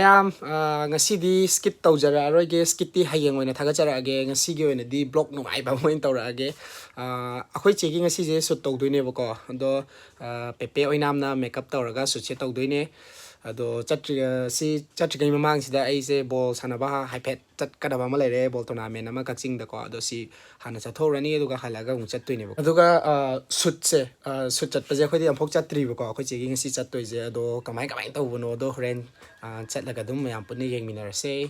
ngasi skit tawjara aroge skiti hayeng oina thagajarage ngasi gi oina di blog nungai ba moin tawrage akhoi chegi ngasi je shoot tawdoine bako ado pepe oinamna makeup tawraga shoot che tawdoine ado chatri mamang sida ai je ball sanaba haipet chat kadaba ma lere ball tournament ama kaching da ko ado si hana chathorani aduga halaga ung chattoine bako aduga shoot chat paje khoi di amphok chatri bako akhoi chegi ngasi chattoi je ado kamai tawbono ado horen chatlaga dum mayam punni yengminarase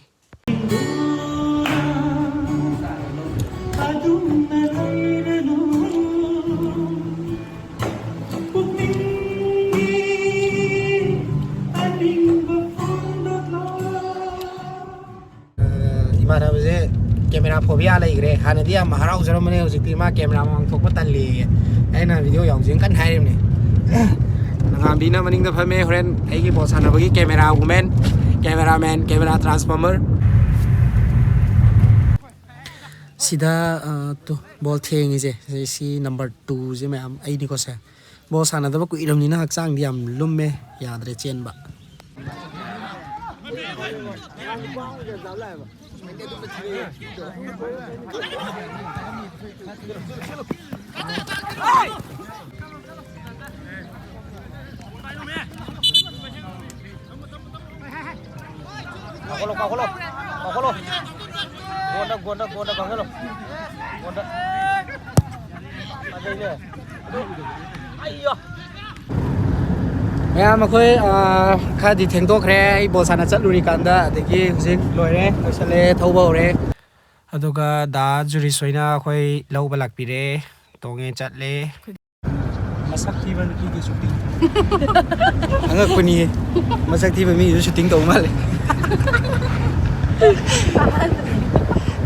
camera phobia lai gre hana dia maharau jara mane hojikti ma camera mang thokpa tanli aina video yaujing kan harim ne nangam bina maning da phame horen aigi bol sana bagi camera woman camera transformer sida to bol theng je si number 2 je mam ai ni ko se bol sana da ba ku iram ni na hakchang diam lumme yadre chen ba Gonda bangalo. Gonda. Ada ini. Ayo. Mayam akhoi khadi thengtok re ai bol sana chatluri kanda adegi hujik loire loisale thauba ore aduga da juri soina akhoi lauba lakpire tonge chatle masak thiba ni gi shooting angak pani masak thiba mi shooting tau male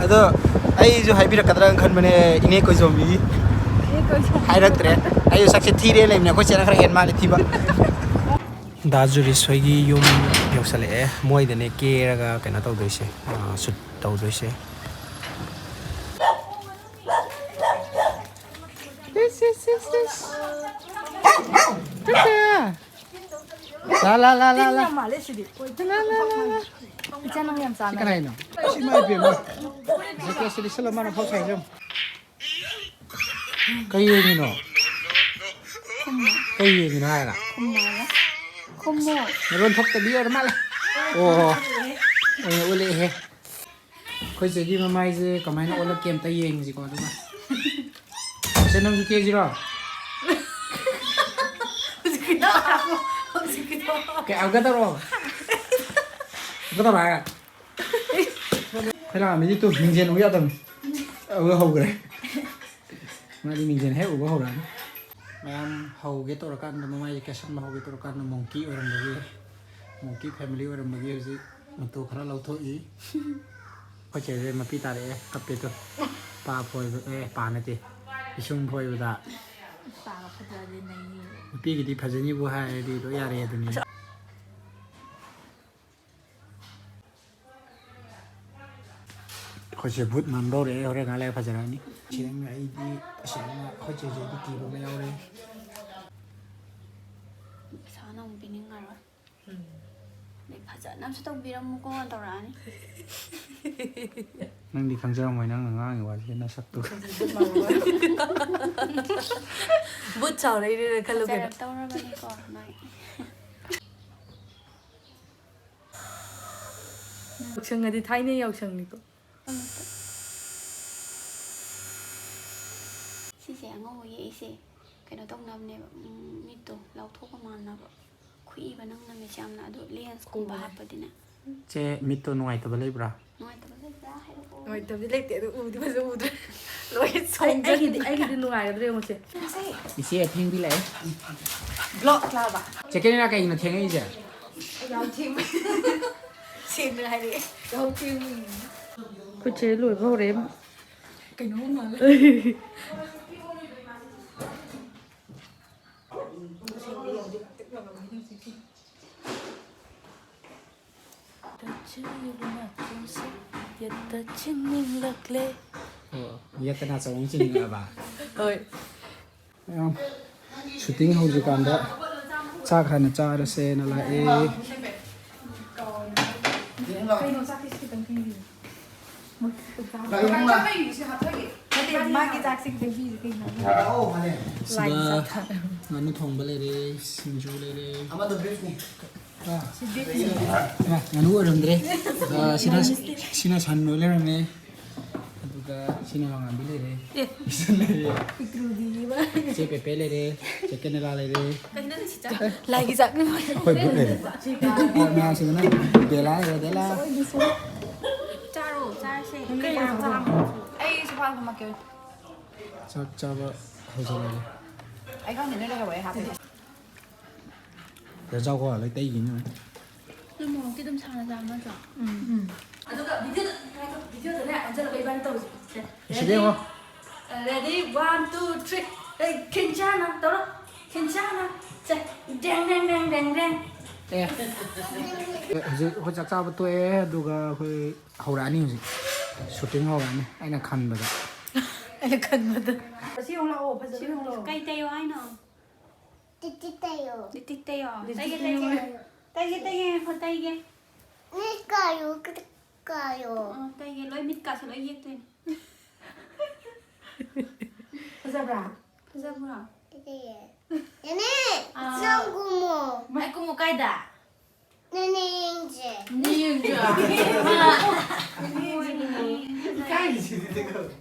ado ai jo haibira kadra khan mane ine ko zombie hairaktre ayo sakse thire lemna ko chena khara hen male thiba Dajuri soigi yum yoksale moi dene keraga kana tawdoise shoot tawdoise this la janang yam sana kanai no si mai pe ma jeke sili salamana phau sai jam kai ni no kai ni na la Como? Meron thok ta biar mal. Oh. Oi ole he. Khoi se ji mamai je kamai na ola kem ta yeng ji ko duma. Senam ju ke ji ro. Ke aga ta ro. Aga ta ba. Khara mi ji tu mingjen u ya dam. Aga ho gre. Ma di mingjen he u go ho ra. Mayam hau gitu rekan mamai kesan mau gitu rekan monkey orang bagi monkey family orang bagi sih untuk karena laut i kau cewek mapi tarik kape tu pa poi pa nanti isung poi udah mapi gitu pajani buah di tu ya re tu ni kau sebut mandor orang ngalai pajaran ni Siang ngai di sana kau cewek di kiri mana orang sana mungkin ingat lah. Pacar nam sudah bilang muka antar ani. Nang di kanjeng mau nang ngang wajib na satu. But cara ini kalau Cara tahu orang ni kor naik. Yaksang ada Thai ni yaksang ni ko. Si ngô vậy si cái đó tông năm này mít tu lau thuốc có màn nào khuy và nâng năm mươi trăm là đội liên cùng bà hấp vào đi nè Che mito nuai tu balai bra. ngoài tao biết ra hay đâu Ngoài tao đi lấy tiền tôi thì bây giờ rồi xong anh cái ngoài cái điều mà chị Isi thing bi lai. block là bà Che cái na kai na theng ai je. giao chim xin được hay đi giao chim cô chế lùi vào đếm cái nó mà Iya kena sawung cing lah ba. Oi. Shooting hau jukanda cha khana cha ra se na la e ꯀꯩꯅꯣ ꯆꯥꯛꯁꯤ ꯈꯤꯇꯪ ꯊꯦꯡꯕꯤꯌꯨ ꯃꯥꯒꯤ ꯆꯥꯛꯁꯤ ꯈꯤꯇꯪ ꯄꯤꯌꯨ ꯀꯩꯅꯣ ꯉꯥꯅꯨ ꯊꯣꯡꯕ ꯂꯩꯔꯦ ꯁꯤꯡꯖꯨ ꯂꯩꯔꯦ ꯉꯥꯅꯨ ꯑꯣꯏꯔꯝꯗ꯭ꯔꯦ sina san no lerame aduga sina ngambi lere che pepe lere che kenela lere lagi sak ni khoi but lere na sina dela dela charo charse ai sapa ma ke chak chaba hojale ai không thể nói được vậy hả để rau qua lấy tay gì nữa 좀 먹기 좀 잘하자. 아저가 비디오 전에 언제나 이반 또 시대고 ready 1 2 3 괜찮아 떨어 괜찮아 자 땡땡땡땡땡 예 이제 호작 잡부터 해 누가 그 하우라니 이제 슈팅 하우라니 아이나 칸바다 아니 간마다 시용라고 벌써 시용라고 Cây teo ai nào? Tít teo. Tít teo. Tay cái phần tay cái. Nikayo, kayo. Tay cái lối mít cả sẽ lối giết tên. Zabra Ra bữa. Nene, sangumo. mai cũng một cái đã Nene inje. 니은자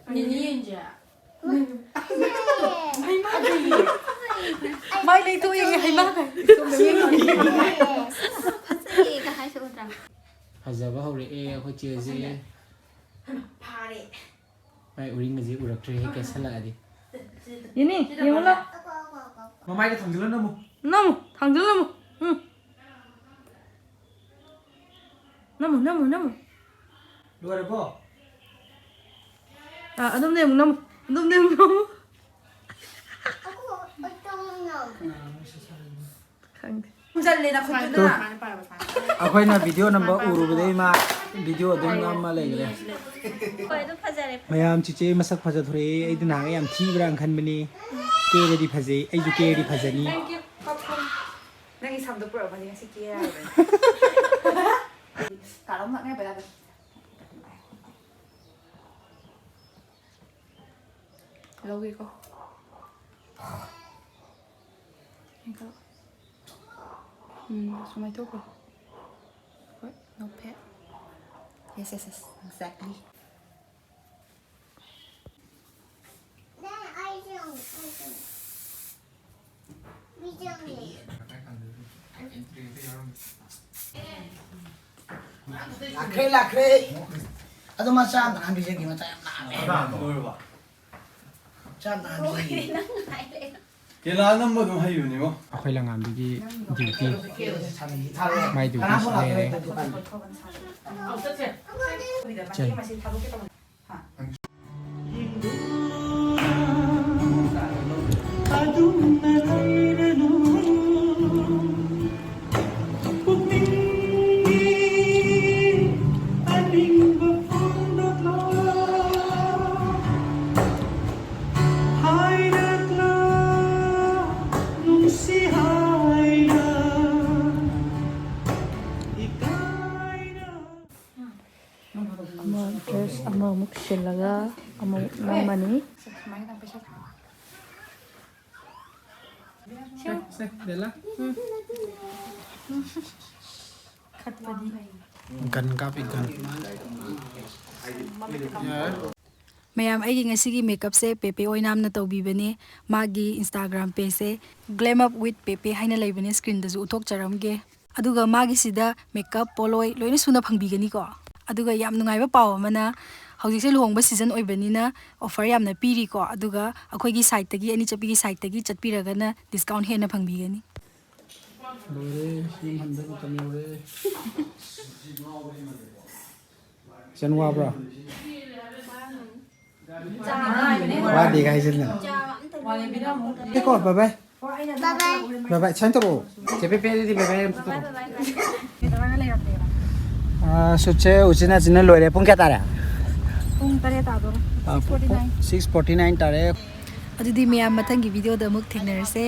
니은자 mai lấy tôi gì hay bác này Cái hai số rằng. 하자바 하우리 에 호치에지 파리 bai uring ngaji uraktre he kesala adi 얘니 얘올라 mamaide thangjilo namu 나무 당근 나무 응 나무 luare bo 아 아놈네 나무 아놈네 나무 Ako, otong nom. 강대 잘래나 거기다 akhoi video number urubade ma video adum namma legre Coi nó pha ra đẹp. mayam chiche masak phaja thore ai dina yam thi brang khan bani ke redi phaje ai ju ke redi phajani nãy xong được bữa mà đi xe kia cả đống nặng nghe phải là lâu ghê cô anh có số máy thuốc rồi what no pet yes exactly Then I don't. We don't need. lakre ado ma cha na bi je ki ma cha na cha na bi Kailangan naman mo hayun mo. akhoi langam bi duty tharo mai duty se chen dress amamuk silaga amamuk namani se dela gan kap ikan mayam aigi ngasigi makeup se pepe oinamna tawbibane magi Instagram page se glam up with pepe haina leibane screen da ju uthok charamge aduga magi sida makeup poloi loina suna phangbigani ko aduga yam nungaiba paw amana hojikse luhongba season oibanina offer yamna piri ko aduga akhoi gi site tagi ani chapi gi site tagi chatpiragana discount hena phangbigani lore sim handa ko tamore janwa bra wa de gai jin na ko bye bye bye bye chan to je pe di bye bye suche uchina jina loire pung kya tara pung tare ta do 6:49 tare adudi mayam mathangi video da muk thengnar se